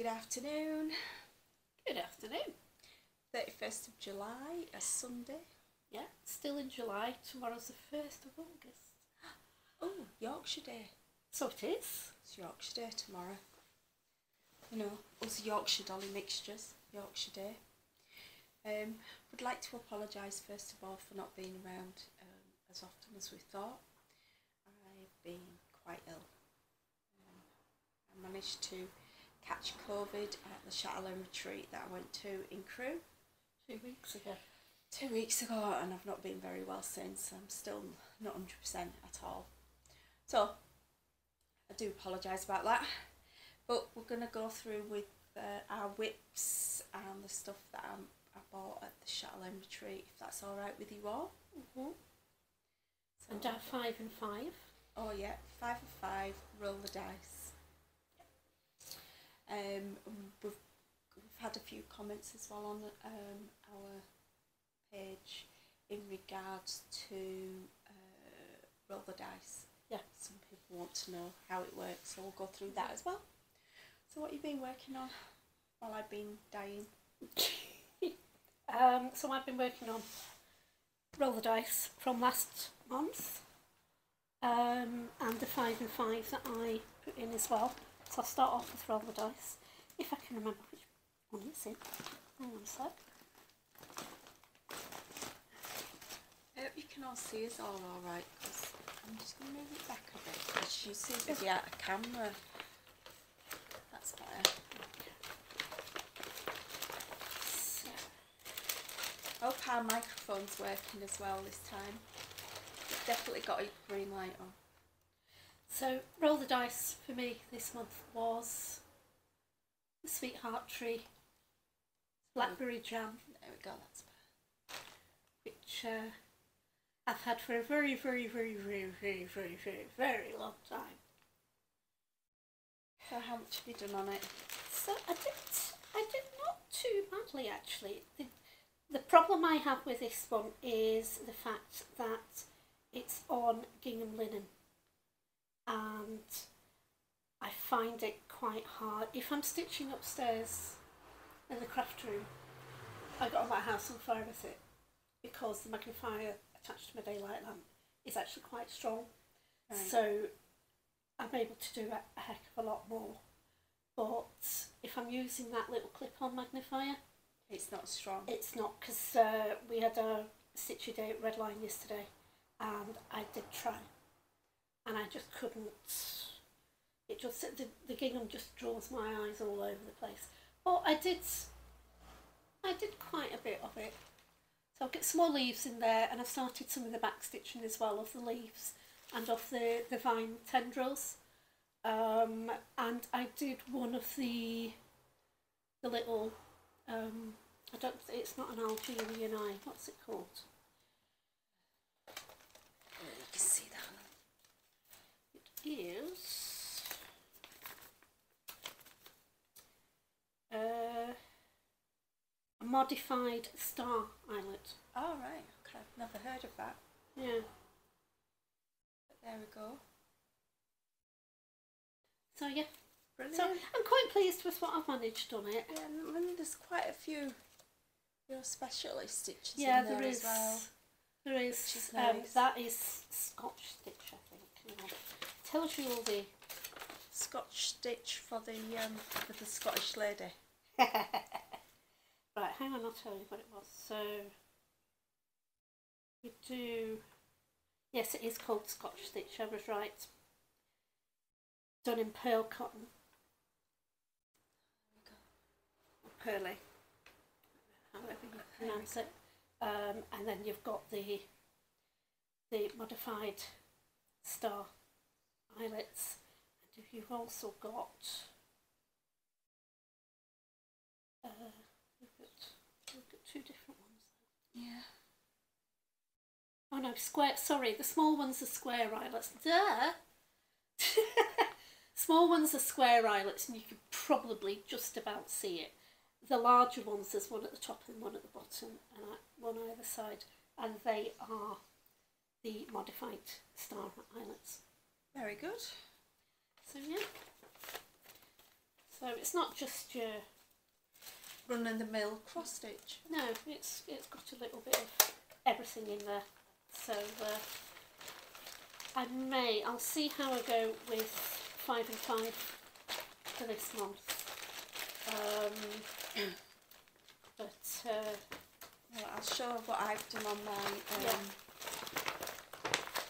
Good afternoon. Good afternoon. 31st of July, a Sunday. Yeah, still in July. Tomorrow's the 1st of August. Oh, Yorkshire Day. So it is. It's Yorkshire Day tomorrow. You know, us Yorkshire dolly mixtures, Yorkshire Day. Would like to apologise first of all for not being around as often as we thought. I've been quite ill. I managed to catch COVID at the Chatelaine retreat that I went to in Crewe 2 weeks ago. 2 weeks ago, and I've not been very well since. I'm still not 100% at all. So, I do apologise about that. But we're going to go through with our whips and the stuff that I bought at the Chatelaine retreat, if that's alright with you all. Mm-hmm. So, And our 5 and 5. Oh yeah, 5 and 5, roll the dice. We've had a few comments as well on our page in regards to roll the dice. Yeah. Some people want to know how it works, so we'll go through that as well. So what have you been working on while I've been dying? So I've been working on roll the dice from last month, and the 5 and 5 that I put in as well. So I'll start off with roll the dice, if I can remember which one it's in. Hang on a sec. I hope you can all see us all alright, because I'm just going to move it back a bit, because you seem to be out of camera. That's better. So, I hope our microphone's working as well this time. It's definitely got a green light on. So roll the dice for me this month was the Sweetheart Tree Blackberry Jam. There we go, that's better. Which I've had for a very, very, very, very, very, very, very, very long time. So how much have you done on it? So I did not too badly actually. The problem I have with this one is the fact that it's on gingham linen, and I find it quite hard. If I'm stitching upstairs in the craft room, I got my house on fire with it, because the magnifier attached to my daylight lamp is actually quite strong. Right. So I'm able to do a heck of a lot more. But if I'm using that little clip-on magnifier, it's not strong. It's not, because we had a stitchy day at Red Line yesterday, and I did try, and I just couldn't. It just, the gingham just draws my eyes all over the place. But I did quite a bit of it. So I'll get some more leaves in there, and I've started some of the back stitching as well of the leaves and of the vine tendrils. And I did one of the little, it's not an Algerian eye, what's it called? You can see that. It is a modified star eyelet. Oh right, okay, I've never heard of that. Yeah. But there we go. So yeah, brilliant. So I'm quite pleased with what I've managed on it. Yeah, I mean, there's quite a few specialist stitches in there there is, as well. There is. Is nice. That is Scotch Stitch, I think. Tells you all the Scotch Stitch for the Scottish lady. Right, hang on, I'll tell you what it was. So we do. Yes, it is called Scotch Stitch. I was right. Done in pearl cotton. Pearly, however you pronounce it. And then you've got the modified star eyelets, and you've also got we've got 2 different ones there. Yeah. Oh no, square. Sorry, the small ones are square eyelets. Duh. Small ones are square eyelets, and you can probably just about see it. The larger ones, there's one at the top and one at the bottom, and one either side, and they are the modified star eyelets. Very good. So yeah. So it's not just your run-of-the-mill cross stitch. No, it's got a little bit of everything in there. So I'll see how I go with 5 and 5 for this month. Well, I'll show what I've done on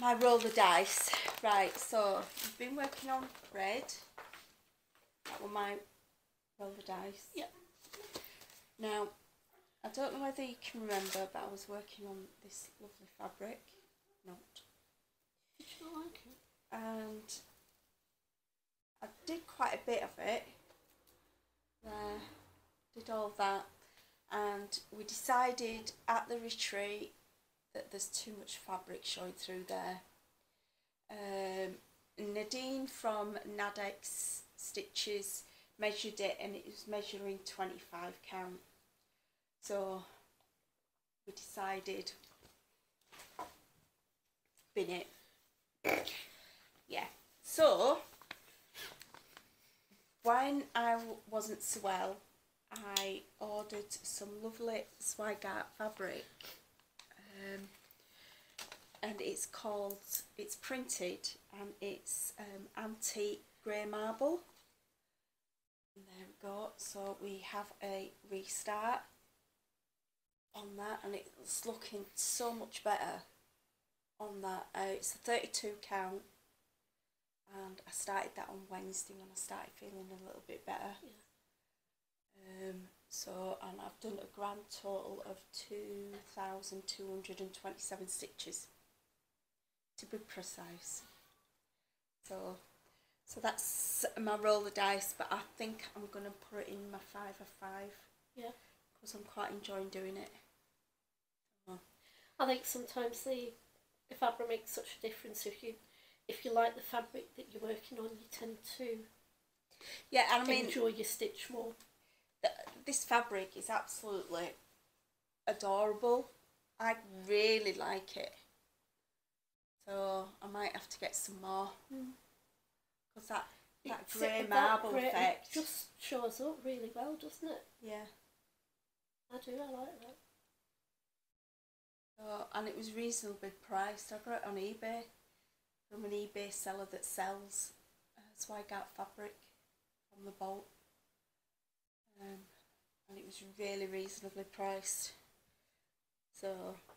my roll the dice. Right, so I've been working on red. That was my roll the dice. Yeah. Now, I don't know whether you can remember, but I was working on this lovely fabric. Not. Did you not like it? And I did quite a bit of it. Did all that. And we decided at the retreat that there's too much fabric showing through there. Nadine from Nadex Stitches measured it, and it was measuring 25 count. So we decided bin it. Yeah. So when I wasn't so well, I ordered some lovely Swigart fabric, and it's printed, and it's antique grey marble. And there we go. So we have a restart on that, and it's looking so much better on that. It's a 32 count, and I started that on Wednesday when I started feeling a little bit better. Yeah. And I've done a grand total of 2,227 stitches, to be precise. So that's my roll of dice, but I think I'm going to put it in my 5 of 5. Yeah. Because I'm quite enjoying doing it. I think sometimes the fabric makes such a difference. If you like the fabric that you're working on, you tend to enjoy your stitch more. This fabric is absolutely adorable. I really like it. So I might have to get some more. Because that grey marble effect it just shows up really well, doesn't it? Yeah. I like that. So, and it was reasonably priced. I got it on eBay from an eBay seller that sells Swigart fabric from the bolt. And it was really reasonably priced. So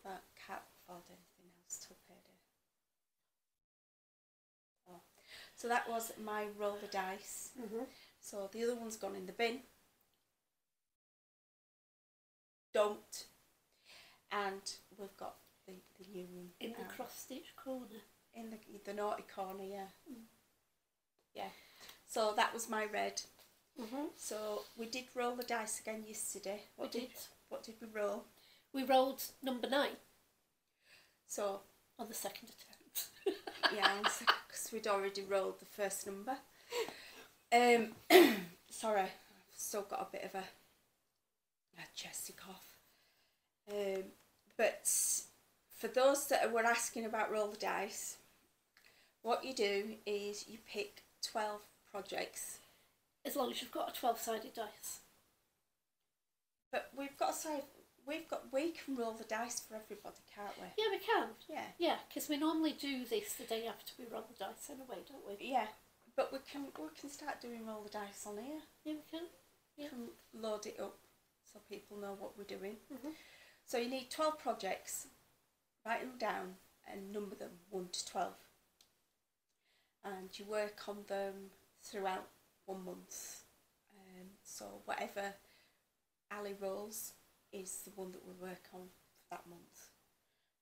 that can't afford anything else to pay it. So that was my roll the dice. So the other one's gone in the bin. Don't. And we've got the new one. In the cross stitch corner. In the naughty corner, yeah. Yeah. So that was my red. So we did roll the dice again yesterday. What did we roll? We rolled number 9. So on the second attempt. Yeah, because we'd already rolled the first number. Sorry, I've still got a bit of a chesty cough. But for those that were asking about roll the dice, what you do is you pick 12 projects. As long as you've got a 12-sided dice. But we can roll the dice for everybody, can't we? Yeah, we can. Yeah. Yeah, because we normally do this the day after we roll the dice anyway, don't we? Yeah, but we can start doing roll the dice on here. Yeah, we can. Yeah. We can load it up so people know what we're doing. So you need 12 projects. Write them down and number them 1 to 12. And you work on them throughout 1 month. So whatever Ali rolls is the one that we work on for that month.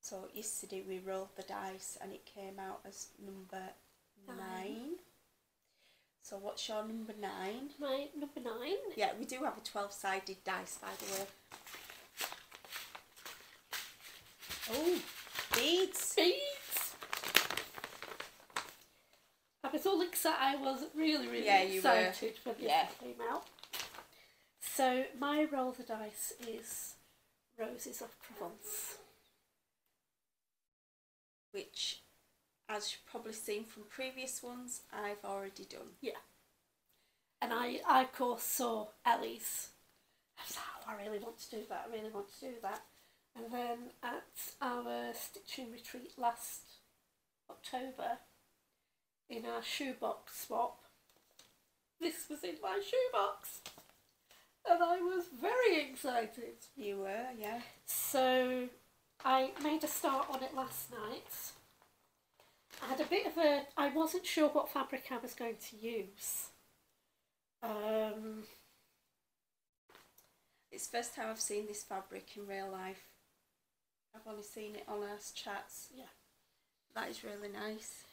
So yesterday we rolled the dice and it came out as number 9. So what's your number 9? My number 9? Yeah, we do have a 12-sided dice, by the way. Oh, beads! Beads! I was all excited. I was really excited when this came out. So my roll the dice is Roses of Provence. Which, as you've probably seen from previous ones, I've already done. Yeah. And I of course saw Ellie's. I was like, oh, I really want to do that, I really want to do that. And then at our stitching retreat last October, in our shoebox swap, this was in my shoebox. And I was very excited. You were, yeah. So I made a start on it last night. I had a bit of a... I wasn't sure what fabric I was going to use. It's the first time I've seen this fabric in real life. I've only seen it on our chats. Yeah. That is really nice.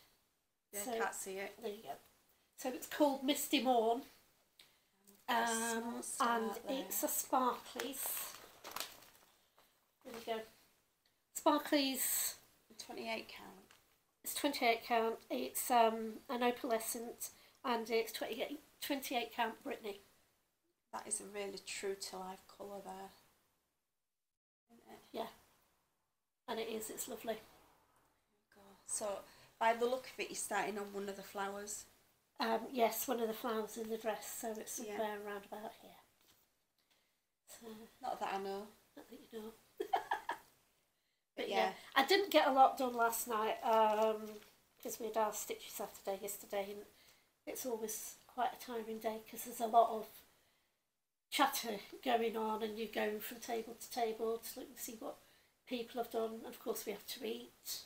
Yeah, So, I can't see it. there you go. So it's called Misty Morn. And it's a sparklies. There we go. Sparklies. 28 count. It's 28 count. It's an opalescent, and it's 28 count Brittany. That is a really true to life colour there. Isn't it? Yeah. And it is. It's lovely. So by the look of it, you're starting on one of the flowers. Yes, one of the flowers in the dress, so it's somewhere around about here. So, not that I know. Not that you know. But yeah. I didn't get a lot done last night because we had our stitchy Saturday yesterday, and it's always quite a tiring day because there's a lot of chatter going on, and you're going from table to table to look and see what people have done. Of course, we have to eat.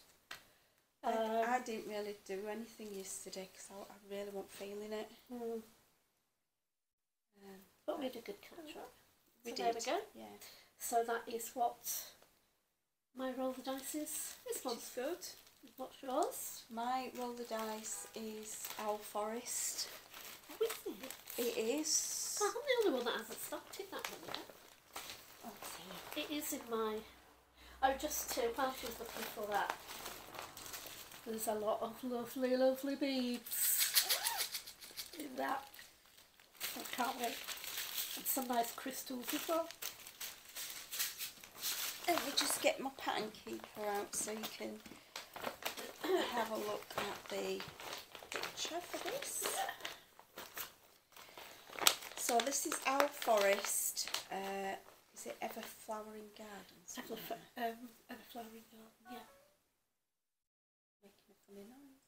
I didn't really do anything yesterday because I really wasn't feeling it. But we had a good catch up. We So did. there we go. Yeah. So that is what my roll the dice is. This Which one's is good. What's yours? My roll the dice is Owl Forest. Oh, is it? It is. I'm the only one that hasn't started that one yet. Oh, It is in my... Oh, just to, while she was looking for that, there's a lot of lovely, lovely beads in that. I can't wait. And some nice crystals as well. Let me just get my pattern keeper out so you can have a look at the picture for this. So this is Owl Forest. Is it Ever Flowering Gardens? Ever flowering garden, yeah. Making a funny noise.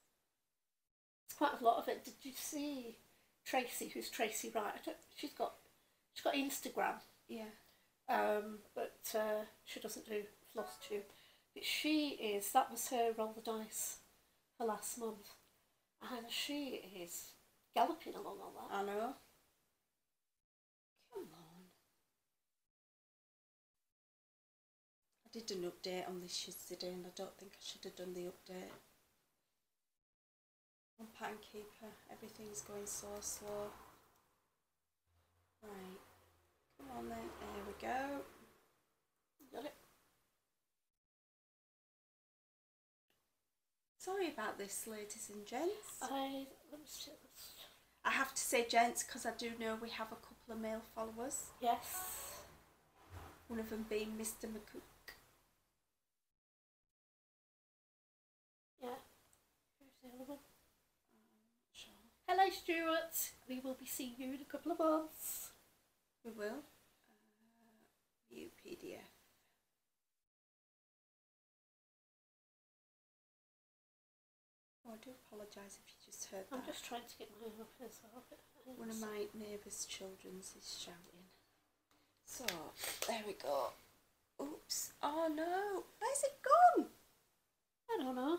It's quite a lot of it. Did you see Tracy, who's Tracy Wright? She's got Instagram. Yeah. But she doesn't do Flosstube. But that was her roll the dice for last month. And she is galloping along on that. I know. Come on. I did an update on this yesterday and I don't think I should have done the update. On Pattern Keeper, everything's going so slow. Right. Come on then, there we go. Got it? Sorry about this, ladies and gents. I have to say gents because I do know we have a couple of male followers. Yes. One of them being Mr. McCook. Yeah. Who's the other one? Sure. Hello, Stuart. We will be seeing you in a couple of months. We will. View PDF. Oh, I do apologise if you just heard that. I'm just trying to get my up as well. One of my neighbour's children's is shouting. So, there we go. Oops. Oh no. Where's it gone? I don't know.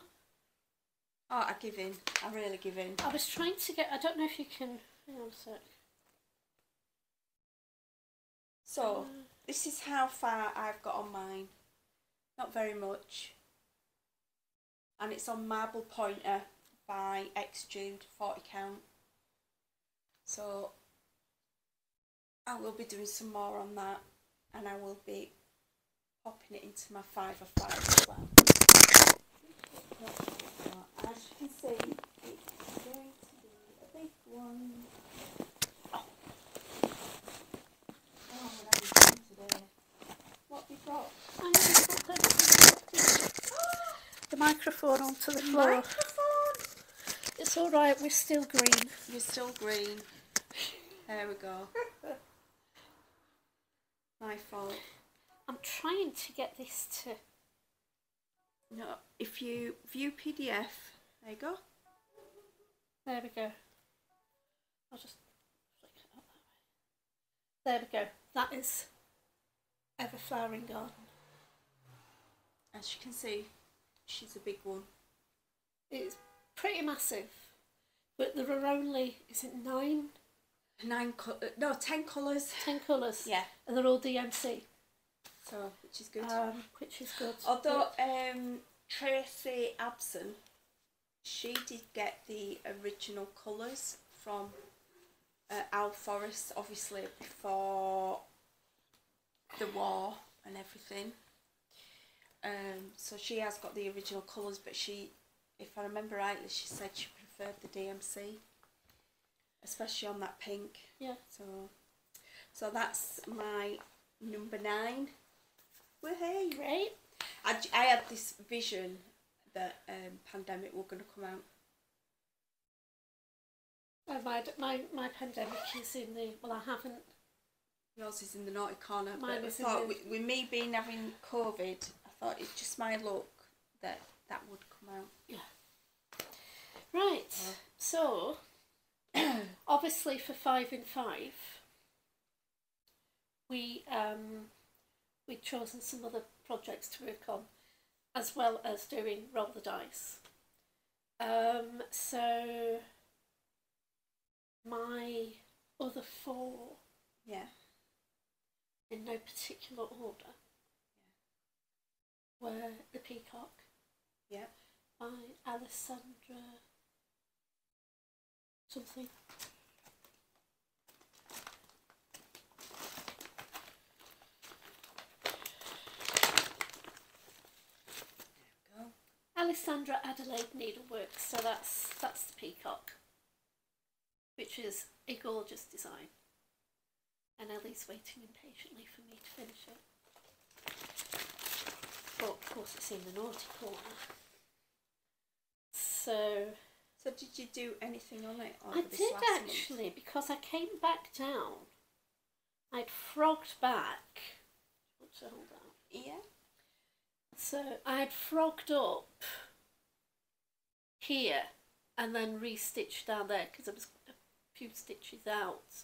Oh, I give in. I really give in. I was trying to get... I don't know if you can... Hang on a sec. So, this is how far I've got on mine. Not very much. And it's on Marble Pointer by X Jude, 40 count. So, I will be doing some more on that. And I will be popping it into my 5 of 5 as well. As you can see, it's going to be a big one. Oh, what have you done today? What have you got? I the microphone onto the floor. Microphone! It's alright, we're still green. You're still green. There we go. My fault. I'm trying to get this to... No, if you view PDF, there you go. There we go. I'll just flick it up that way. There we go. That is Ever Flowering Garden. As you can see, she's a big one. It's pretty massive, but there are only, is it 9? 10 colours. 10 colours. Yeah. And they're all DMC. So, which is good. Which is good. Although Tracy Abson, she did get the original colours from Al Forest, obviously before the war and everything. So she has got the original colours, but she, if I remember rightly, she said she preferred the DMC, especially on that pink. Yeah. So that's my number 9. Woohoo! Great. I had this vision that pandemic were going to come out. My pandemic is in the... Well, I haven't... Yours is in the naughty corner. Mine but I is in thought the... with me being having COVID, I thought it's just my luck that would come out. Yeah. Right. So, obviously for 5 in 5, we'd chosen some other projects to work on, as well as doing Roll the Dice. So my other 4, Yeah. in no particular order, were The Peacock, Yeah. by Alessandra something. Alessandra Adelaide Needleworks, so that's the Peacock, which is a gorgeous design, and Ellie's waiting impatiently for me to finish it. But of course it's in the naughty corner. So did you do anything on it? I did actually, because I came back down. I'd frogged back. So hold on. Yeah. So I had frogged up here and then re-stitched down there because there was a few stitches out.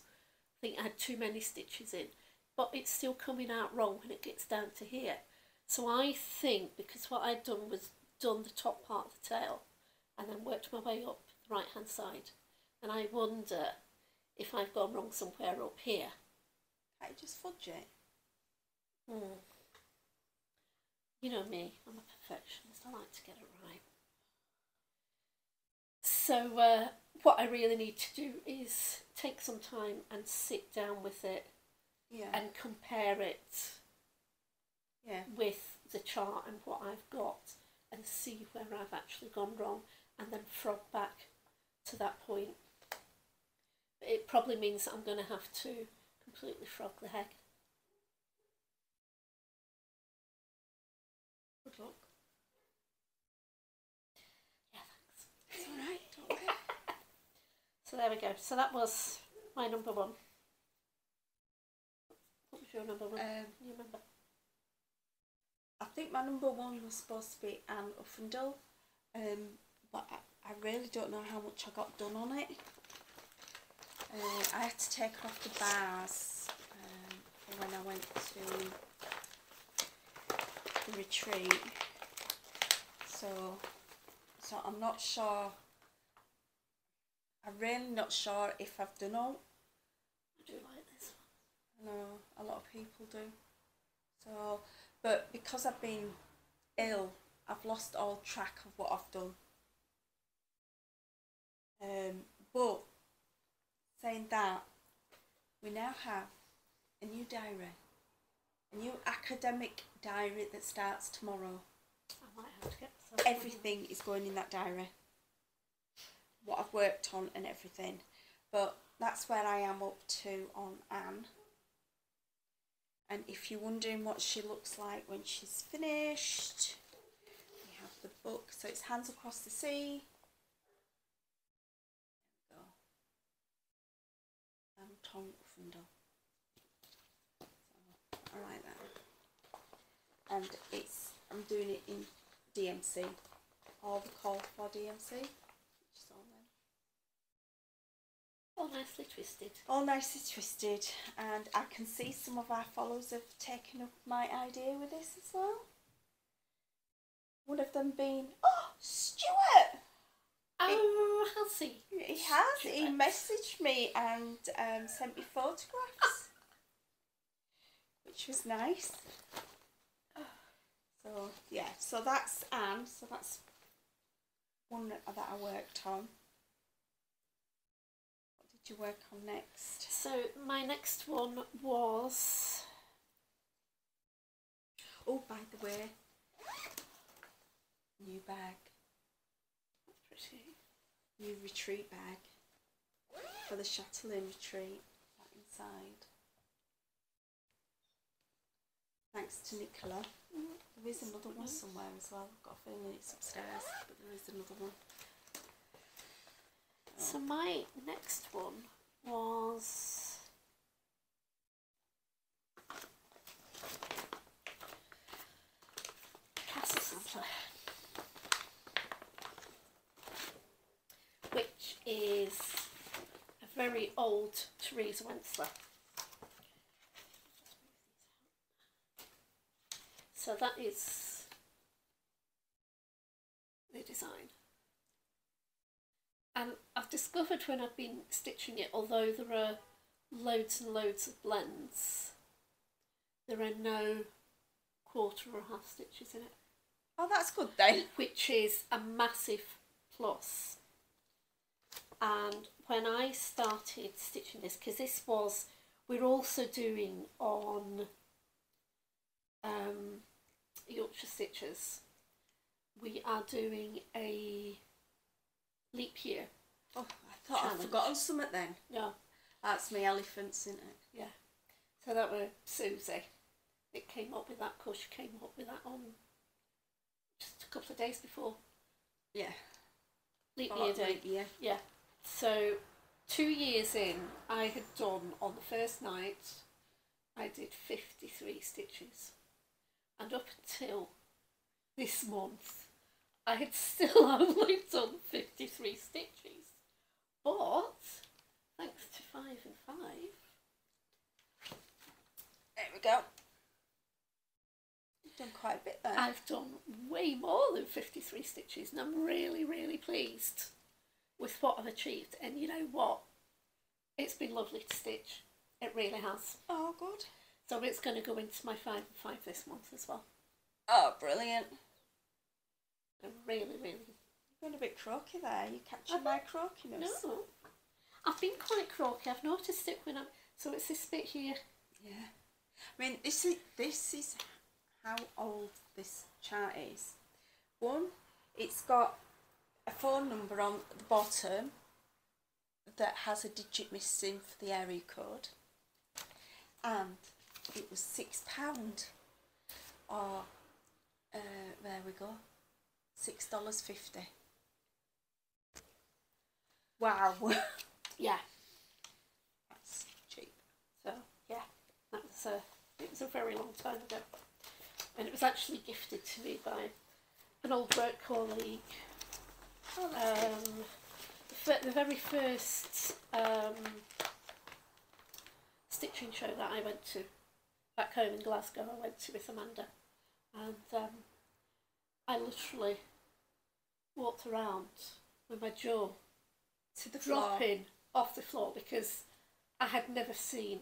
I think I had too many stitches in, but it's still coming out wrong when it gets down to here. So I think because what I'd done was done the top part of the tail and then worked my way up the right hand side, and I wonder if I've gone wrong somewhere up here. Can't you just fudge it? You know me, I'm a perfectionist, I like to get it right. So what I really need to do is take some time and sit down with it, Yeah. and compare it, Yeah. with the chart and what I've got, and see where I've actually gone wrong, and then frog back to that point. It probably means that I'm going to have to completely frog the head. Good luck. Yeah, thanks. It's alright, don't worry. So there we go. So that was my number 1. What was your number 1? You remember? I think my number 1 was supposed to be Anne Uffendale, but I really don't know how much I got done on it. I had to take off the bars for when I went to the retreat, so I'm not sure. I'm really not sure if I've done all. I do like this one. I know a lot of people do. So, but because I've been ill, I've lost all track of what I've done. But saying that, we now have a new diary, a new academic diary that starts tomorrow. I might have to get some. Everything is going in that diary, what I've worked on and everything. But that's where I am up to on Anne. And if you're wondering what she looks like when she's finished, we have the book. So it's Hands Across the Sea. There we go. tongue fundle. So I like that. And I'm doing it in DMC. All the call for DMC, which is all them. All nicely twisted. All nicely twisted, and I can see some of our followers have taken up my idea with this as well. One of them being, oh, Stuart! Oh, has he? He has. He messaged me and sent me photographs, which was nice. So yeah, so that's Anne. So that's one that I worked on. What did you work on next? So my next one was... Oh, by the way, new bag. That's pretty. New retreat bag for the Chatelaine retreat. That inside. Thanks to Nicola. There is another one somewhere as well. I've got a feeling it's upstairs, but there is another one. So my next one was Crossstitch, which is a very old Teresa Wensler. So that is the design. And I've discovered when I've been stitching it, although there are loads and loads of blends, there are no quarter or half stitches in it. Oh, that's good then. Which is a massive plus. And when I started stitching this, because this was, we're also doing on Yorkshirestitchers, we are doing a leap year. Oh, I thought challenge. I'd forgotten something then. No. That's my elephants, isn't it? Yeah. So that was Susie. It came up with that, of course she came up with that on just a couple of days before. Yeah. Leap year day. Leap year. Yeah. So 2 years in, I had done, on the first night, I did 53 stitches. And up until this month, I had still only done 53 stitches. But, thanks to 5 and 5, there we go. You've done quite a bit there. I've done way more than 53 stitches, and I'm really, really pleased with what I've achieved. And you know what? It's been lovely to stitch. It really has. Oh, good. So it's going to go into my 5 and 5 this month as well. Oh, brilliant. I'm really, really... You're going a bit croaky there. You're catching my croakiness. No. I've been quite croaky. I've noticed it when I'm... So it's this bit here. Yeah. I mean, this is how old this chart is. One, it's got a phone number on the bottom that has a digit missing for the area code. And it was £6. Or, there we go, $6.50. Wow. Yeah. That's cheap. So, yeah. That was it was a very long time ago. And it was actually gifted to me by an old work colleague. Oh, that's good. The very first stitching show that I went to back home in Glasgow, I went to with Amanda, and I literally walked around with my jaw To the floor. dropping off the floor because I had never seen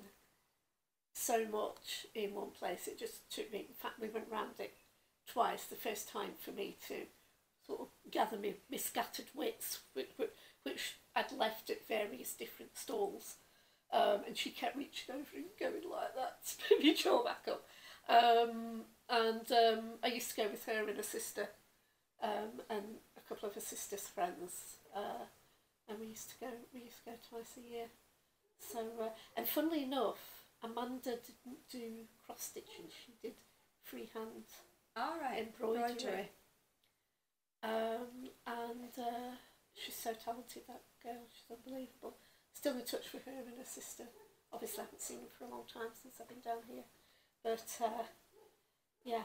so much in one place. It just took me, in fact we went round it twice, the first time for me to sort of gather my scattered wits, which I'd left at various different stalls, and she kept reaching over and going like that to put my jaw back up. I used to go with her and her sister, and a couple of her sister's friends, and we used to go twice a year. So, and funnily enough, Amanda didn't do cross stitching; she did freehand embroidery. She's so talented, that girl. She's unbelievable. Still in touch with her and her sister. Obviously I haven't seen them for a long time since I've been down here. But yeah,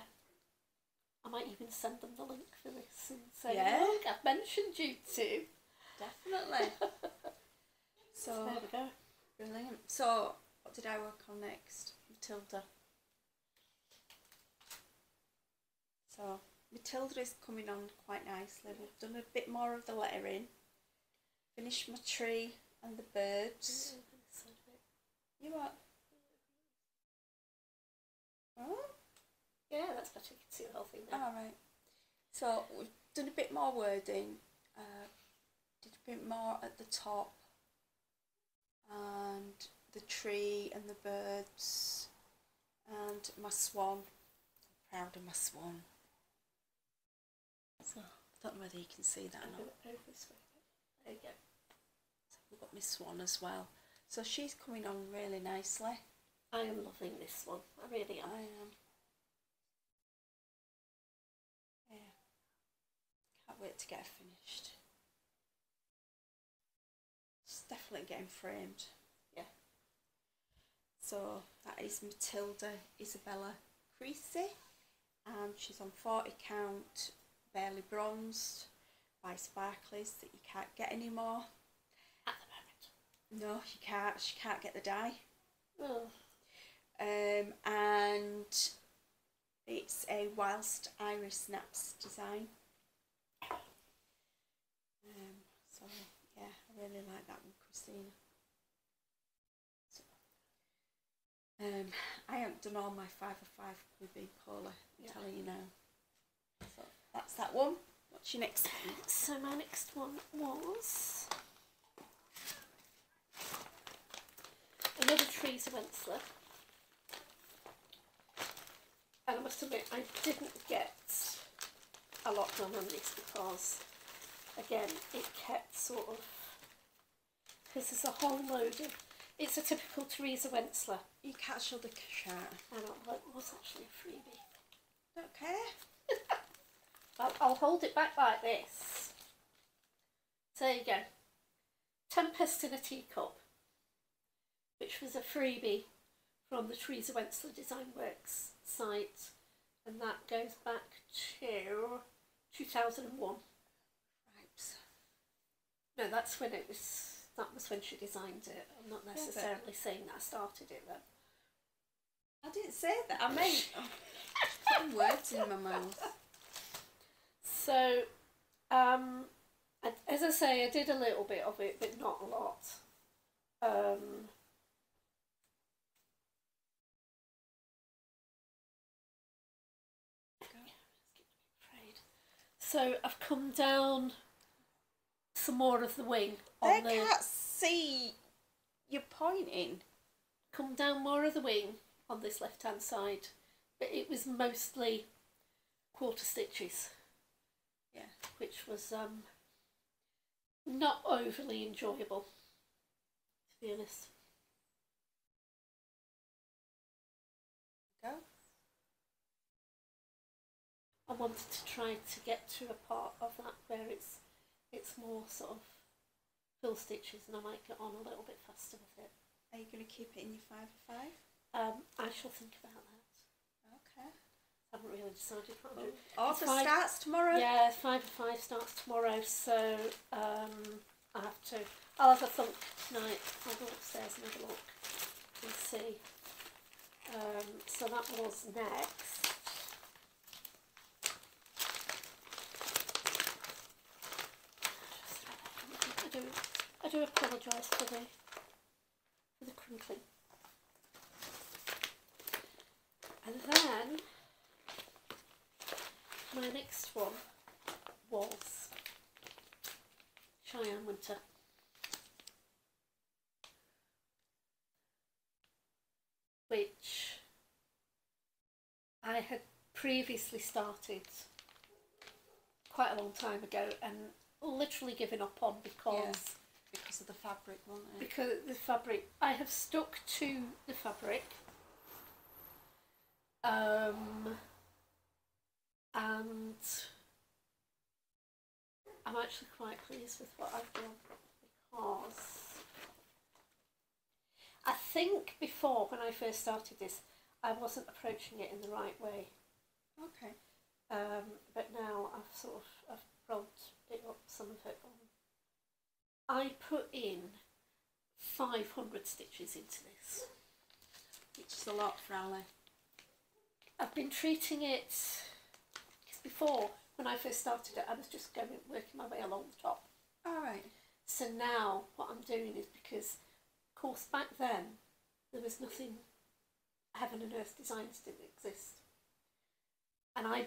I might even send them the link for this and say, look, I've mentioned you two. Definitely. So there we go. Brilliant. So what did I work on next? Matilda. So Matilda is coming on quite nicely. We've done a bit more of the lettering. Finished my tree and the birds. You what? Oh? Yeah, that's better. You can see the whole thing there. Alright. So we've done a bit more wording. Did a bit more at the top. And the tree and the birds. And my swan. I'm proud of my swan. So I don't know whether you can see that or not. Over this way. There you go. So we've got my swan as well. So she's coming on really nicely. I am loving this one. I really am. I am. Yeah. Can't wait to get her finished. It's definitely getting framed. Yeah. So that is Matilda Isabella Creasy. And she's on 40 count, barely bronzed, by Sparklies that you can't get anymore. At the moment. No, you can't. She can't get the dye. Oh. And it's a Whilst Iris Snaps design. So yeah, I really like that one, Christina. So, I haven't done all my 5 of 5 with being polar, I'm telling you now. So that's that one. What's your next one? So my next one was another Trees of Ensler. And I must admit, I didn't get a lot done on this because, again, it kept sort of, because there's a whole load of, it's a typical Teresa Wensler. You can't show the chart. I know, well, it was actually a freebie. Don't care. I'll hold it back like this. So there you go. Tempest in a Teacup, which was a freebie from the Teresa Wensler Design Works site, and that goes back to 2001. Right. No, that's when it was. That was when she designed it. I'm not necessarily saying that I started it then. I didn't say that. I meant putting words in my mouth. So, as I say, I did a little bit of it, but not a lot. So I've come down some more of the wing. They can't see you pointing. Come down more of the wing on this left hand side, but it was mostly quarter stitches. Yeah. Which was not overly enjoyable, to be honest. Go. I wanted to try to get to a part of that where it's more sort of full stitches, and I might get on a little bit faster with it. Are you going to keep it in your 5 of 5? I shall think about that. Okay. I haven't really decided what I'm doing. Author starts tomorrow? Yeah, 5 of 5 starts tomorrow, so I'll have a thunk tonight. I'll go upstairs and have a look and see. So that was next. I do apologise for the crinkling. And then my next one was Cheyenne Winter. Which I had previously started quite a long time ago and literally given up on because of the fabric, wasn't it? Because the fabric, I have stuck to the fabric, and I'm actually quite pleased with what I've done because I think before, when I first started this, I wasn't approaching it in the right way. Okay. But now I've rolled it up, some of it on. I put in 500 stitches into this. Which is a lot for Ellie. I've been treating it, because before, when I first started it, I was just working my way along the top. Alright. So now what I'm doing is, because of course back then there was nothing, heaven and earth designs didn't exist, and I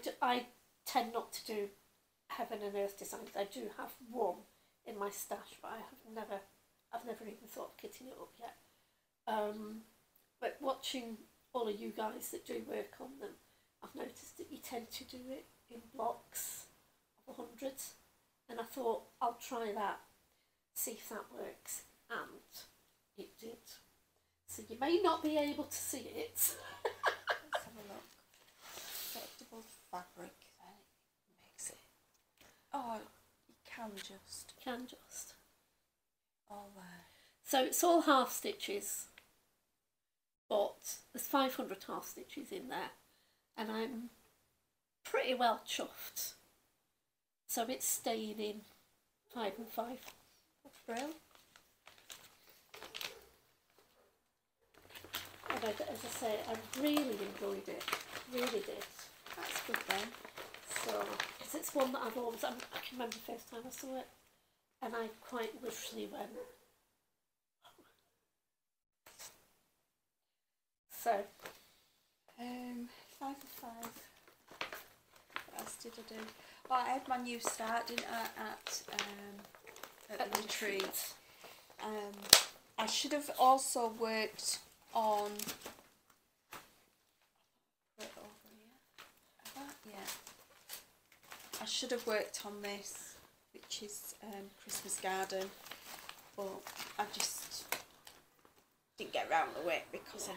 tend not to do heaven and earth designs. I do have one in my stash, but I've never even thought of kitting it up yet. But watching all of you guys that do work on them, I've noticed that you tend to do it in blocks of 100, and I thought I'll try that, see if that works, and it did. So you may not be able to see it. Let's have a look. Acceptable fabric, then it makes it. Oh, you can just. All there. So it's all half stitches, but there's 500 half stitches in there, and I'm pretty well chuffed. So it's staying in 5 and 5. That's brilliant. And as I say, I really enjoyed it, really did. That's good then. So, because it's one that I can remember the first time I saw it, and I quite literally went. So, 5 and 5. What else did I do? Well, I had my new start, didn't I, at the retreat. I should have also worked on. Put it over here. Yeah. I should have worked on this, which is Christmas garden, but I just didn't get around to it because I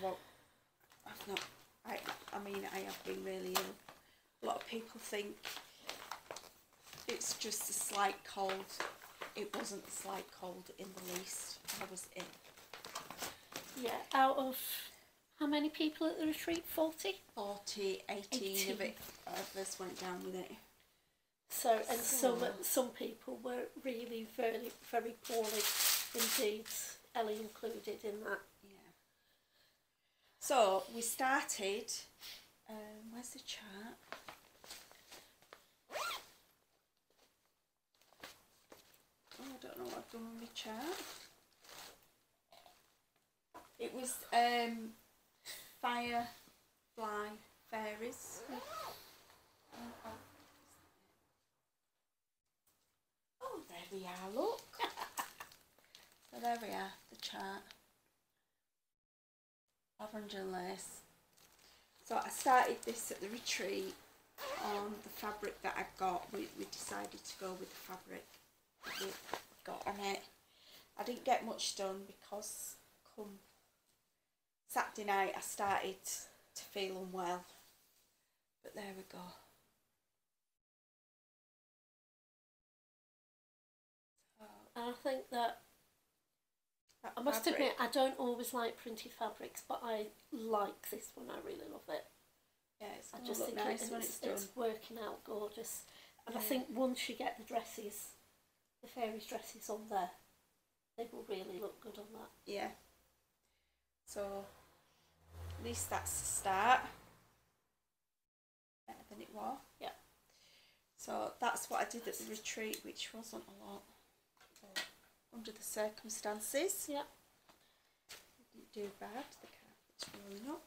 have been really ill. A lot of people think it's just a slight cold. It wasn't a slight cold in the least. I was ill. Yeah, out of how many people at the retreat? 40? 18 of us went down with it. So, and some people were really very, very poorly indeed, Ellie included in that. Yeah. So we started, where's the chart? Oh, I don't know what I've done on my chart. It was Firefly Fairies. Oh, there we are, look. So there we are, the chart. Lavender and lace. So I started this at the retreat on the fabric that I got. We decided to go with the fabric that we got on it. I didn't get much done because come Saturday night I started to feel unwell. But there we go. And I think that I must admit, I don't always like printed fabrics, but I like this one. I really love it. Yeah, it's I just think nice when it's done. It's working out gorgeous. And Yeah. I think once you get the dresses, the fairies dresses on there, they will really look good on that. Yeah. So at least that's the start. Better than it was. Yeah. So that's what I did at the retreat, which wasn't a lot. But under the circumstances. Yeah. Didn't do bad. The carpet's rolling up.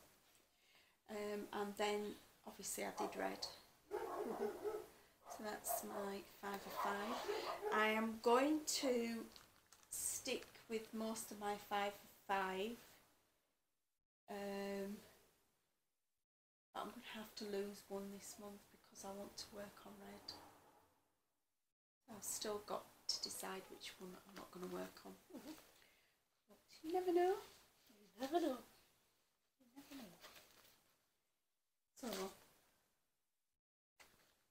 And then obviously I did red. So that's my 5 of 5. I am going to stick with most of my 5 of 5. But I'm going to have to lose one this month because I want to work on red. I've still got to decide which one I'm not going to work on. But you never know. You never know. You never know. So,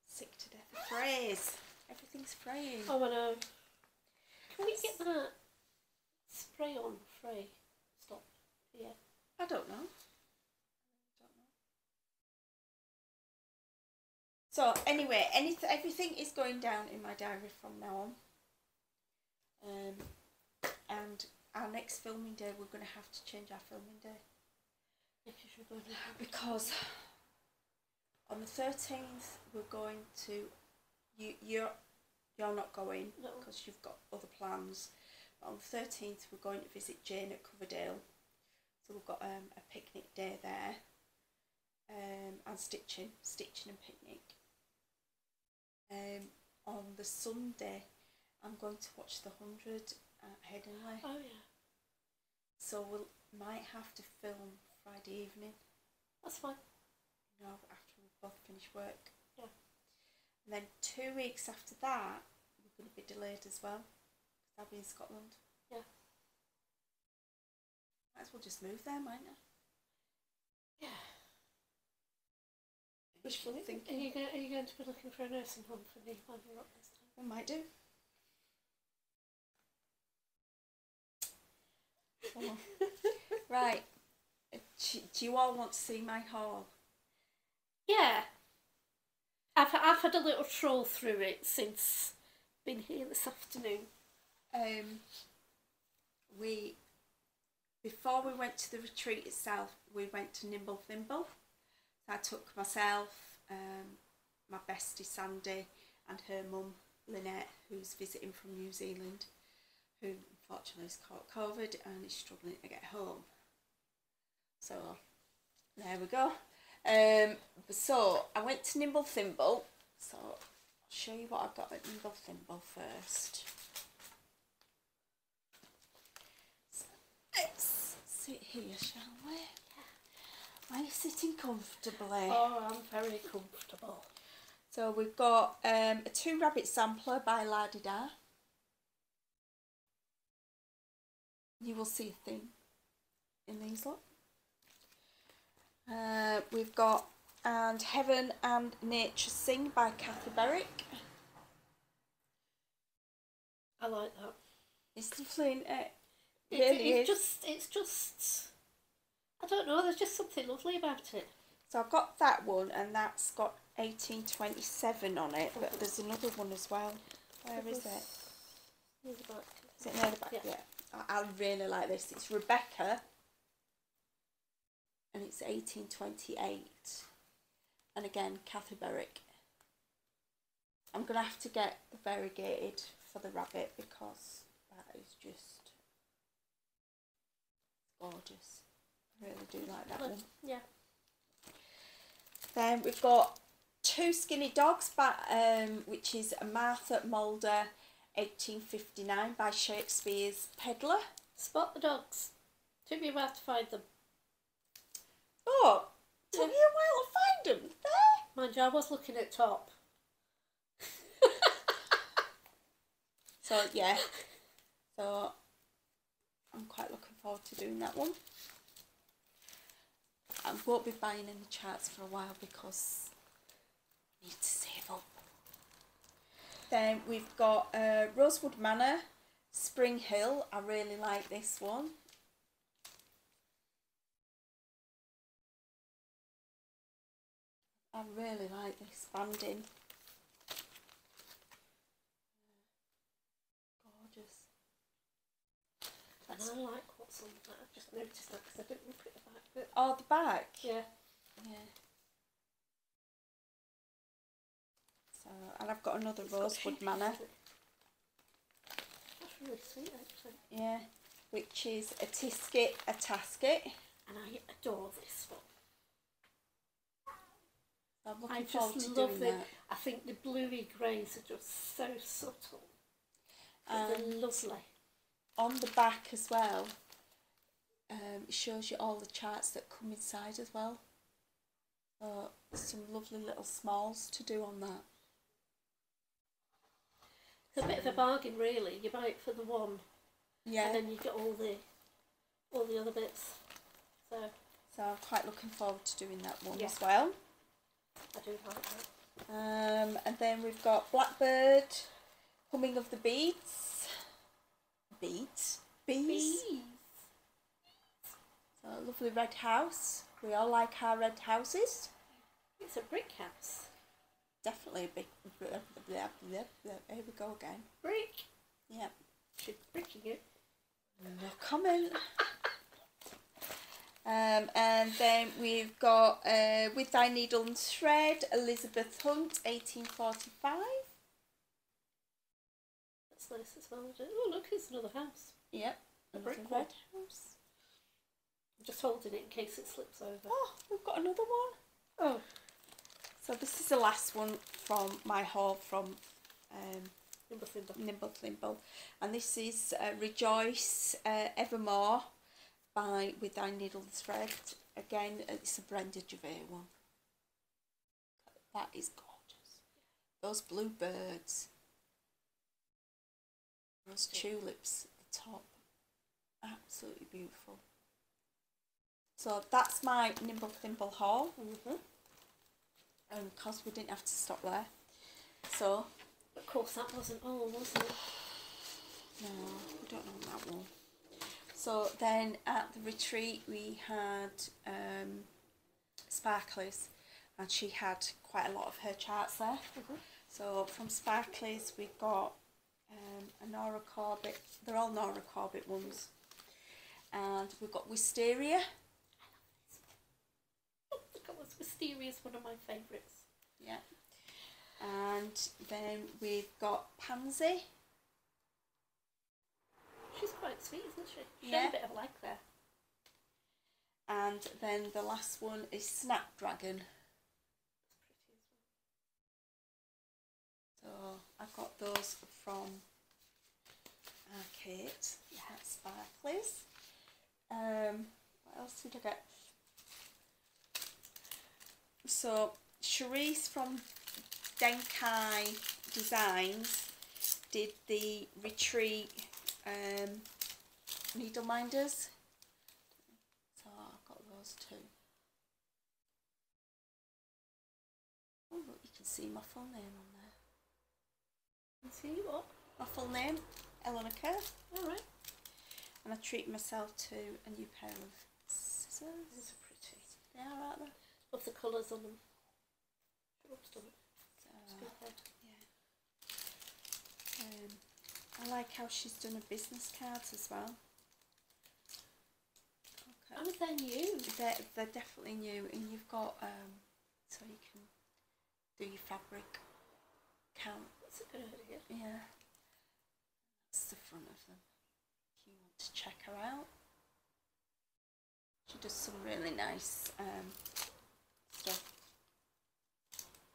sick to death of frays. Everything's fraying. Oh, I know. Can we get that spray on fray? Stop. here? I don't know. So anyway, everything is going down in my diary from now on. And our next filming day, we're going to have to change our filming day. Because on the 13th, we're going to... You're not going, because you've got other plans. But on the 13th, we're going to visit Jane at Coverdale. So we've got a picnic day there. And stitching and picnic. On the Sunday, I'm going to watch the 100 at Headingley. Oh yeah. So we might have to film Friday evening. That's fine. You know, after we've both finished work. Yeah. And then 2 weeks after that, we're going to be delayed as well. Because I'll be in Scotland. Yeah. Might as well just move there, mightn't I? Yeah. Wishful thinking. Are you going to be looking for a nursing home for me when you're up this time? We might do. Oh. Right. Do you all want to see my haul? Yeah. I've had a little troll through it since been here this afternoon. Before we went to the retreat itself, we went to Nimble Thimble. So I took myself, my bestie Sandy, and her mum Lynette, who's visiting from New Zealand, who unfortunately has caught COVID and is struggling to get home. So there we go. So I went to Nimble Thimble. So I'll show you what I've got at Nimble Thimble first. So let's sit here, shall we? Are you sitting comfortably? Oh, I'm very comfortable. So we've got a 2 rabbit sampler by La-di-da. You will see a theme in these, look. We've got And Heaven and Nature Sing by Kathy Berwick. I like that. It's lovely, isn't it? It's just, I don't know, there's just something lovely about it. So I've got that one, and that's got 1827 on it, but there's another one as well. Where is it? Near the back. Is it near the back? Yeah. I really like this. It's Rebecca, and it's 1828. And again, Kathy Berwick. I'm going to have to get the variegated for the rabbit because that is just gorgeous. I really do like that one. Yeah. Then we've got 2 Skinny Dogs, which is Martha Mulder, 1859, by Shakespeare's Peddler. Spot the dogs. Took me a while to find them. Oh, took you a while to find them. There. Mind you, I was looking at top. So yeah, so I'm quite looking forward to doing that one. I won't be buying any charts for a while because I need to save up. Then we've got Rosewood Manor, Spring Hill. I really like this one. I really like this banding. Gorgeous. And I like what's on that. I've just noticed that because I didn't look at the back bit. Oh, the back? Yeah. Yeah. So, and I've got another Rosewood Manor. That's really sweet, actually. Yeah, which is a Tisket, a Tasket. And I adore this one. I'm looking forward to doing that. I think the bluey greys are just so subtle. They're lovely. On the back as well, it shows you all the charts that come inside as well. So some lovely little smalls to do on that. It's a bit of a bargain, really. You buy it for the one, yeah, and then you get all the other bits. So I'm quite looking forward to doing that one yeah. as well. I do like that. And then we've got Blackbird, Humming of the Bees. Bees? So a lovely red house. We all like our red houses. It's a brick house. Definitely a big... Here we go again. Brick. Yeah. She's bricking it. No comment. And then we've got With Thy Needle and Thread, Elizabeth Hunt, 1845. That's nice as well. Oh look, it's another house. Yep. A brick red one. house. I'm just holding it in case it slips over. Oh, we've got another one. Oh. So this is the last one from my haul from Nimble Thimble. And this is Rejoice Evermore by With Thy Needle and Thread. Again, it's a Brenda one. That is gorgeous. Those blue birds. Those tulips at the top. Absolutely beautiful. So that's my Nimble Thimble haul. And of course we didn't have to stop there. So, of course that wasn't all, was it? no, we don't know that one. So then at the retreat we had Sparklies, and she had quite a lot of her charts there. So from Sparklies we got a Nora Corbett. They're all Nora Corbett ones. And we've got Wisteria. Wisteria is one of my favourites. Yeah. And then we've got Pansy. She's quite sweet, isn't she? She Yeah. had a bit of leg there. And then the last one is Snapdragon. That's pretty as well. So I've got those from Kate. Yeah, Sparklies. What else did I get? So Charisse from Denkai Designs did the retreat needle minders. So I've got those too. Oh look, you can see my full name on there. See what? My full name, Eleanor Kerr. Alright. And I treat myself to a new pair of scissors. These are pretty. They are, aren't they? Love the colours on them. So, It's good head. yeah. I like how she's done a business cards as well. Okay. Oh, they're new. They're definitely new, and you've got so you can do your fabric count. That's a good idea. Yeah. That's the front of them. If you want to check her out. She does some really nice stuff.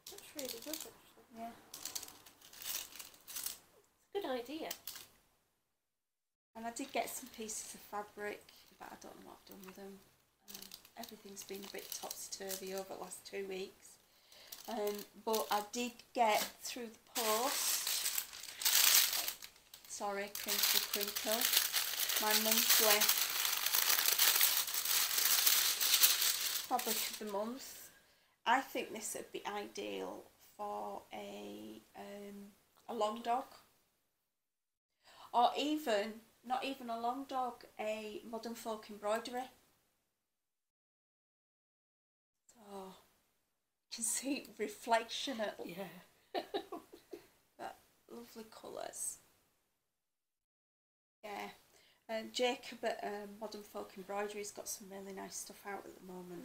That's really good actually. Yeah. It's a good idea. And I did get some pieces of fabric, but I don't know what I've done with them. Everything's been a bit topsy-turvy over the last 2 weeks. But I did get through the post, sorry, crinkle, my monthly fabric of the month. I think this would be ideal for a long dog, or even, not even a long dog, a modern folk embroidery. So you can see reflection at that lovely colours. Yeah. Jacob at Modern Folk Embroidery's got some really nice stuff out at the moment.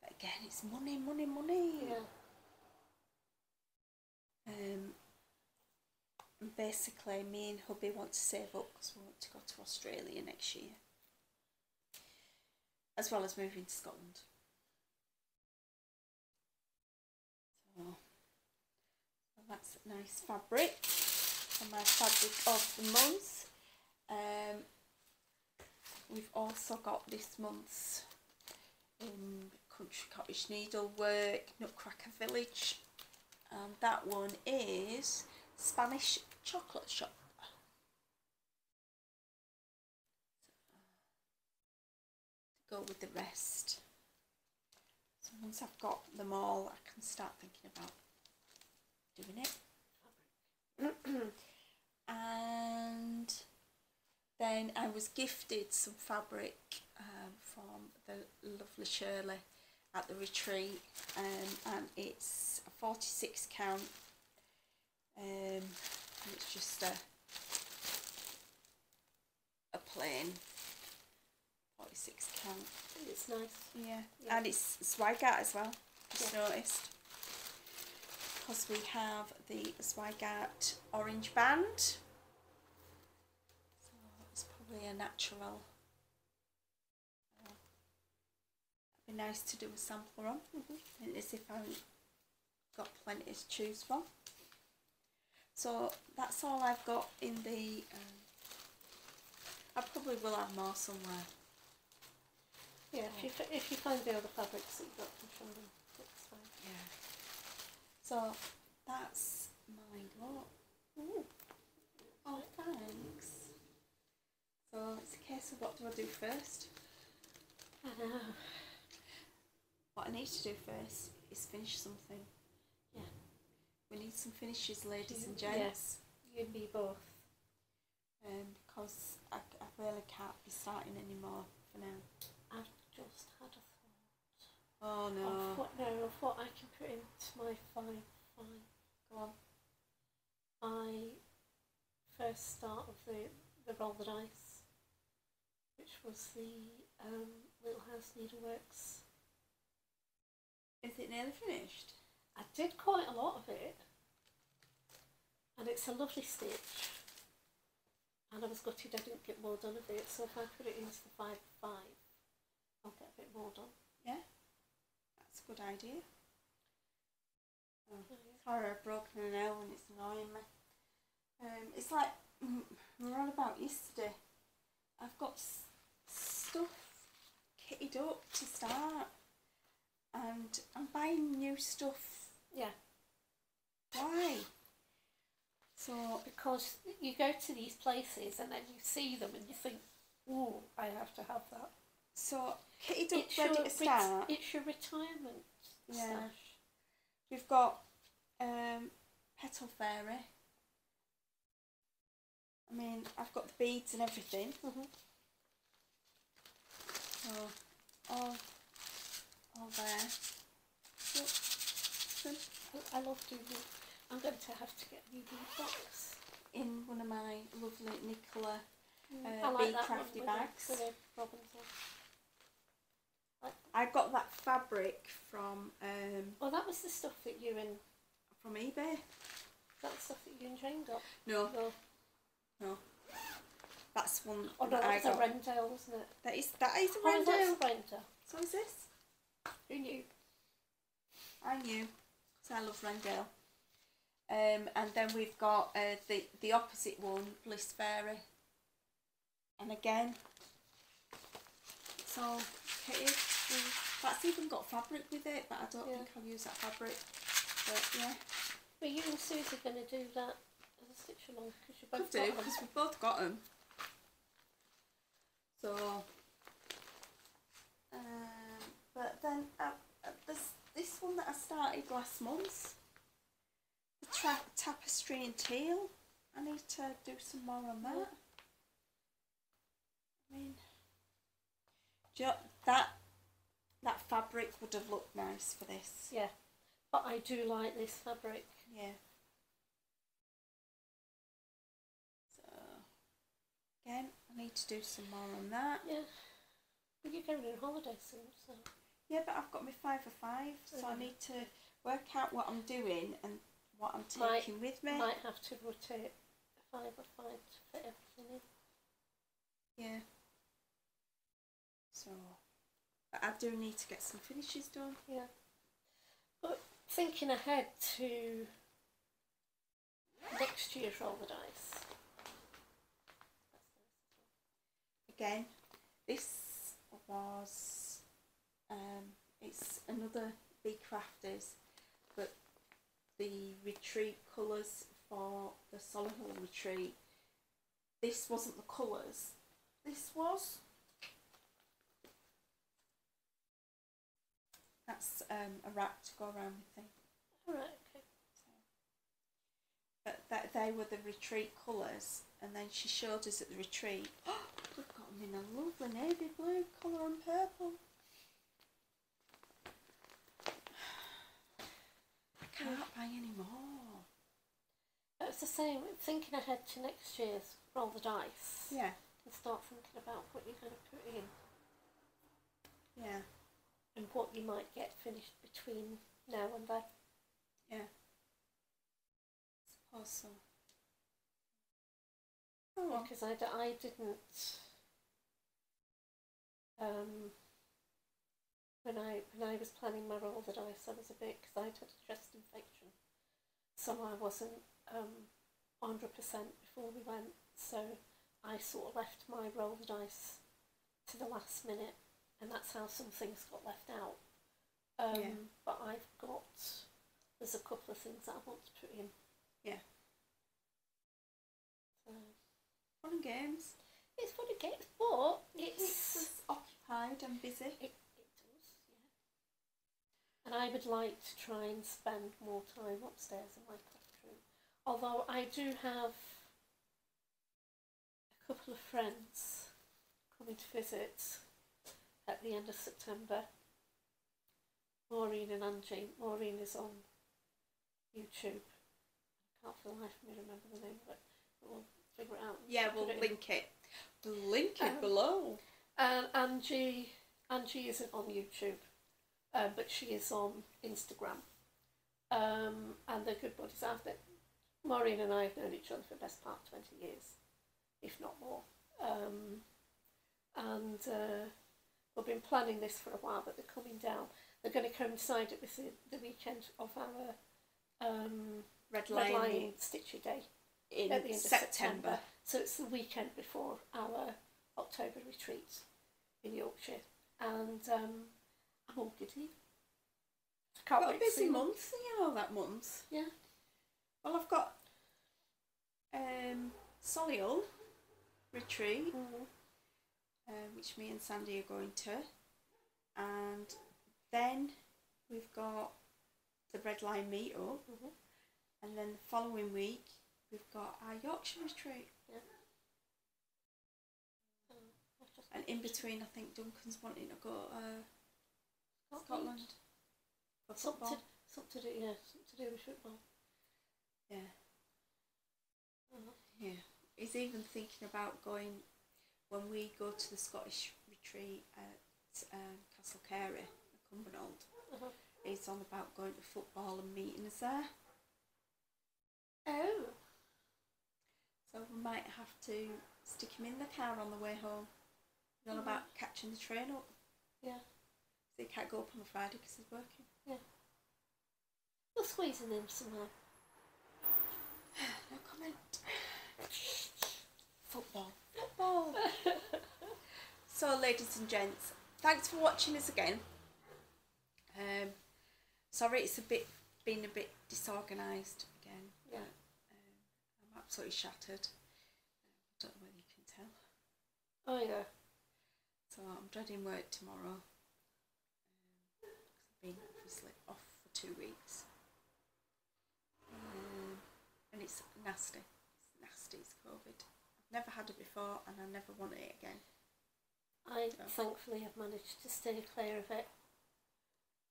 But again, it's money, money, money. Yeah. And basically, me and hubby want to save up because we want to go to Australia next year, as well as moving to Scotland. So that's a nice fabric, and my fabric of the month. We've also got this month's Country Cottage Needlework, Nutcracker Village, and that one is Spanish Chocolate Shop. To go with the rest. So once I've got them all, I can start thinking about doing it. And then I was gifted some fabric from the lovely Shirley at the retreat, and it's a 46 count, and it's just a plain 46 count. It's nice. Yeah, and it's Zweigart as well, just noticed. Because we have the Zweigart orange band. So it's probably a natural. It'd be nice to do a sampler on, as if I've got plenty to choose from. So that's all I've got in the... I probably will have more somewhere. Yeah, if you find the other fabrics that you've got from them, it's fine. Yeah. So that's my lot. Ooh. Oh, thanks. So it's a case of what do I do first? I know. What I need to do first is finish something. Yeah. We need some finishes, ladies and gents. Yeah, you and me both. Because I really can't be starting anymore for now. I've just had a thought. Oh no. Of what I can put into my fine. Go on. My first start of the roll the dice, which was the Little House Needleworks. Is it nearly finished? I did quite a lot of it, and it's a lovely stitch. And I was gutted I didn't get more done of it, so if I put it into the 5x5, I'll get a bit more done. Yeah, that's a good idea. Oh, sorry, I've broken a nail and it's annoying me. It's like we were on about yesterday. I've got stuff kitted up to start, and I'm buying new stuff. Yeah. Why? So because you go to these places and then you see them and you think, oh, I have to have that. So kitted up, ready to start. It's your retirement stash. We've got Petal Fairy. I mean, I've got the beads and everything. So all there. I love doing it. I'm going to have to get a new bead box. In one of my lovely Nicola I like bead that crafty one bags. with the robins on. I got that fabric from Oh, that was the stuff that you and from eBay. that stuff that you and Jane got. No. That's one. Oh no, that was a Rendell, wasn't it? That is a Rendell. Rendell. That's a Rendell. So is this? Who knew? I knew, because I love Rendell. And then we've got the opposite one, Bliss Fairy. And again, it's all kitted. That's even got fabric with it, but I don't think I'll use that fabric. But yeah. Well, you and Susie are going to do that as a stitch along because you both Could do, because we've both got them. So, but then there's this one that I started last month. The tapestry and teal. I need to do some more on that. I mean, that fabric would have looked nice for this. Yeah, but I do like this fabric. Yeah. So again, I need to do some more on that. Yeah. Well, you're going on holiday soon, so. Yeah, but I've got my 5x5, so I need to work out what I'm doing and what I'm taking with me. Might have to rotate a 5x5 to fit everything in. Yeah. So, but I do need to get some finishes done. Yeah. But thinking ahead to next year's roll the dice. Again, this was it's another Big Crafters, but the retreat colours for the Solihull retreat. This wasn't the colours. This was. That's a wrap to go around with thing. Alright, okay. So, but they were the retreat colours, and then she showed us at the retreat. we've got them in a lovely navy blue colour and purple. I can't buy any more. It's the same, thinking ahead to next year's roll the dice. Yeah. And start thinking about what you're going to put in. Yeah. And what you might get finished between now and then. Yeah. I suppose so. Oh. Because I didn't, when I was planning my roll the dice, I was a bit, because I'd had a chest infection, so I wasn't 100% before we went, so I sort of left my roll the dice to the last minute, and that's how some things got left out. But there's a couple of things that I want to put in. Yeah. So. Fun and games. It's fun and games, but it keeps us occupied and busy. It does, yeah. And I would like to try and spend more time upstairs in my craft room. Although I do have a couple of friends coming to visit at the end of September. Maureen and Angie. Maureen is on YouTube. I can't for the life of me remember the name of it, but we'll figure it out. Yeah, we'll link it. We'll link it below. And Angie isn't on YouTube, but she is on Instagram. And they're good buddies. Maureen and I have known each other for the best part of 20 years, if not more. We've been planning this for a while, but they're coming down. They're going to coincide it with the weekend of our Red Line Stitchy Day in at the end of September. So it's the weekend before our October retreat in Yorkshire, and I'm all giddy. Can't got wait a busy to see month, you know, that month. Yeah. Well, I've got Solihull retreat, which me and Sandy are going to, and then we've got the Red Line meet-up, and then the following week we've got our Yorkshire retreat. Yeah. And in between, I think Duncan's wanting to go to Scotland for football. Something to do with football. Yeah. Yeah. He's even thinking about going, when we go to the Scottish retreat at Castle Carey, Cumbernauld. He's on about going to football and meeting us there. Oh. So we might have to stick him in the car on the way home. He's on about catching the train up. Yeah. So he can't go up on a Friday because he's working. Yeah. We'll squeeze him in somehow. No comment. Football. Football. So, ladies and gents, thanks for watching us again. Sorry it's been a bit disorganised again. Yeah. I'm absolutely shattered. I don't know whether you can tell. Oh yeah. So I'm dreading work tomorrow. I've been obviously off for 2 weeks. And it's nasty. It's nasty, it's COVID. I've never had it before and I never want it again. I thankfully have managed to stay clear of it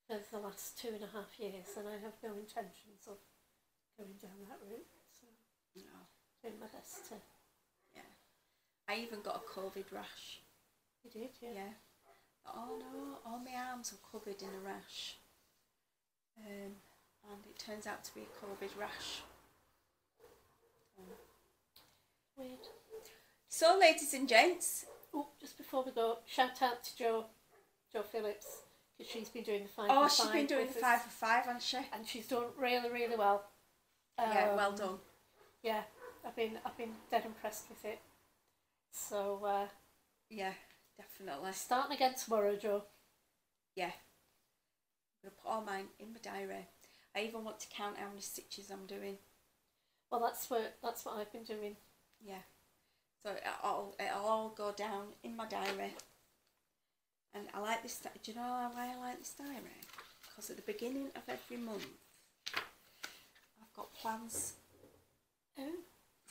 for the last 2.5 years, and I have no intentions of going down that route. So no. Doing my best to. Yeah. I even got a COVID rash. You did, yeah. Yeah. Oh no, all my arms were covered in a rash. And it turns out to be a COVID rash. Weird. So, ladies and gents. Oh, just before we go, shout out to Jo Phillips, because she's been doing the 5 for 5. Oh, she's been doing the 5 for 5, hasn't she? And she's done really, really well. Yeah, well done. Yeah, I've been dead impressed with it. So yeah, definitely. Starting again tomorrow, Jo. Yeah. I'm going to put all mine in my diary. I even want to count how many stitches I'm doing. Well, that's what I've been doing. Yeah. So it'll all go down in my diary. And I like this. Do you know why I like this diary? Because at the beginning of every month, I've got plans. Oh.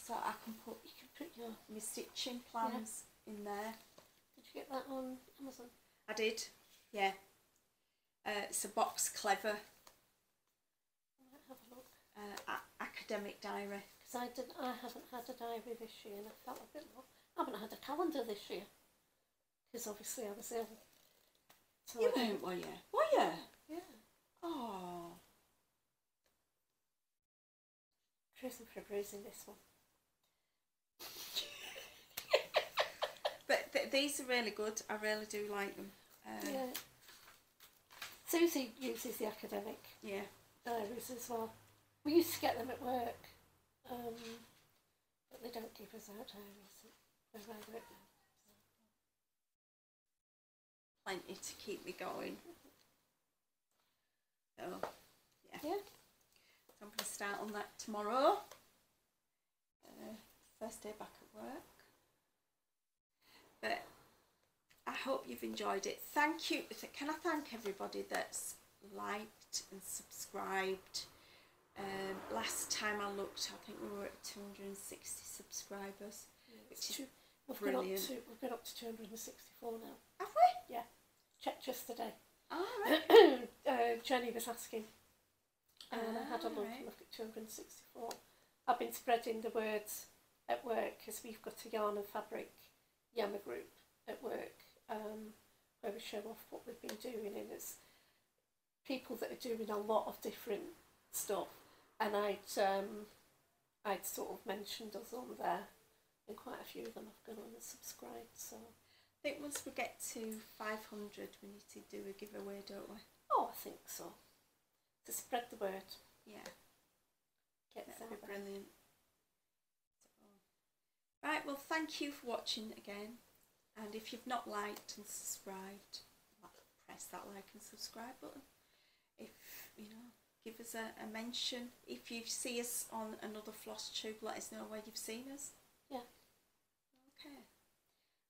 So I can put, you can put your my stitching plans in there. Did you get that on Amazon? I did, yeah. It's a box clever. I might have a look. Academic diary. Because I haven't had a diary this year, and I felt a bit more. I haven't had a calendar this year because obviously I was ill. So You weren't, were you? Were you? Yeah. Oh. Cruising for a bruising this one. But these are really good. I really do like them. Yeah. Susie uses the academic diaries as well. We used to get them at work, but they don't keep us out diaries where I work now. Plenty to keep me going. So, yeah. So I'm going to start on that tomorrow. First day back at work. But I hope you've enjoyed it. Thank you. Can I thank everybody that's liked and subscribed? Last time I looked, I think we were at 260 subscribers, which is brilliant. We've been up to 264 now. Have we? Yeah. Checked yesterday. All right. Jenny was asking, and I had a look at 264. I've been spreading the words at work because we've got a yarn and fabric Yammer group at work where we show off what we've been doing, and it's people that are doing a lot of different stuff, and I'd sort of mentioned us on there, and quite a few of them have gone on and subscribed. So I think once we get to 500 we need to do a giveaway, don't we? Oh, I think so. To spread the word. Yeah. That'd be brilliant. So, right, well, thank you for watching again, and if you've not liked and subscribed, press that like and subscribe button. If give us a mention. If you see us on another Flosstube, let us know where you've seen us. Yeah. Okay.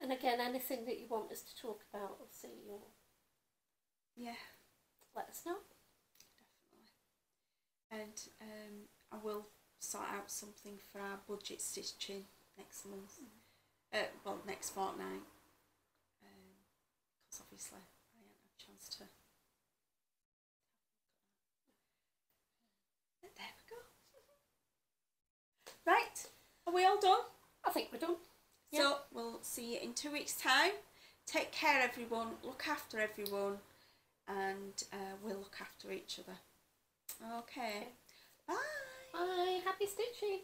And again, anything that you want us to talk about or see, or let us know. Definitely. And I will sort out something for our budget stitching next month. Well, next fortnight. Because obviously I haven't had a chance to. But there we go. Right, are we all done? I think we're done. So we'll see you in 2 weeks' time. Take care, everyone. Look after everyone, and we'll look after each other. Okay. Bye. Bye. Happy stitching.